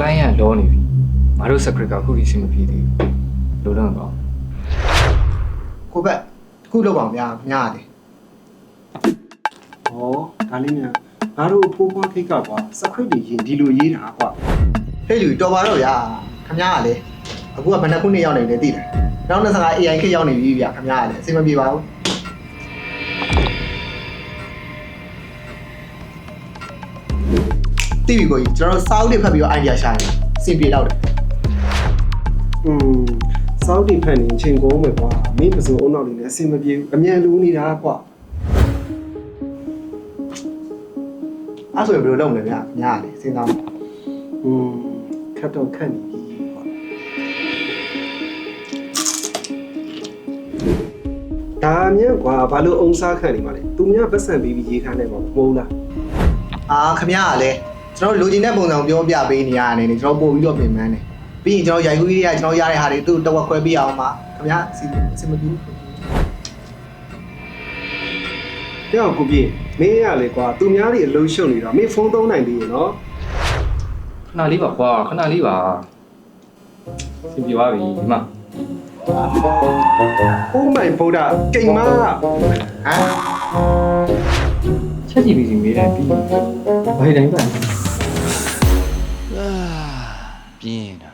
client ကလောနေပြီငါတို့ secret ကအခုထိအဆင်မပြေသေးဘူးလို့တော့ကိုဘက်ခုလောက်ပါဗျာခင်ဗျားလေဩဒါလေးများငါတို့ဖိုးဖွားခိတ်ကကွာစခရစ်တွေရင်ဒီလိုရေးတာကွာ ဟဲ့လူတော်ပါတော့ဗျာခင်ဗျားကလေအခုကဘယ်နှခုနှစ်ရောက်နေလဲသိတယ်နောက်25 AI ခေတ်ရောက်နေပြီဗျာခင်ဗျားကလေအဆင်မပြေပါဘူးတီဗီကိုကြီးကျွန်တော်စာအုပ်တွေဖတ်ပြီးတော့ idea ရှာနေအဆင်ပြေတော့တယ်စောက်တီဖန်နေချိန်ကုန်မယ်ကွာမင်းပစိုးအုံနောက်လေးနဲ့အဆင်မပြေဘူးအမြန်လူနေတာကွာအဲ့ဆိုရင်ဘယ်လိုလုပ်မလဲဗျာခင်ဗျားကလေစဉ်းစားခတ်တော့ခတ်နေပြီကွာဒါမြန်ကွာဘာလို့အုံစားခန့်နေမှာလဲသူများပတ်စံပြီးရေးခန်းနေမှာမဟုတ်လားခင်ဗျားကလေကျွန်တော်လိုချင်တဲ့ပုံစံကိုပြောပြပေးနေရတယ်နေကျွန်တော်ပို့ပြီးတော့ပြင်ပန်းတယ်ပြီးရင်ကျွန်တော်ရိုက်ကူးကြီးတွေကကျွန်တော်ရတဲ့ဟာတွေသူ့တဝက်ခွဲပေးအောင်ပါခင်ဗျားအဆင်မပြေဘူးပြောက်ကိုပြေမင်းရလေကွာသူများတွေအလုံးရှုံနေတော့မင်းဖုန်းသုံးနိုင်သေးရဲ့နော်ခဏလေးပါကွာခဏလေးပါအဆင်ပြေပါပြီဒီမှာ Oh my god ကိမ်မချက်ကြည့်ပြီးစီမေးတယ်ပြီးဘာတိုင်းပါပြင်းတာ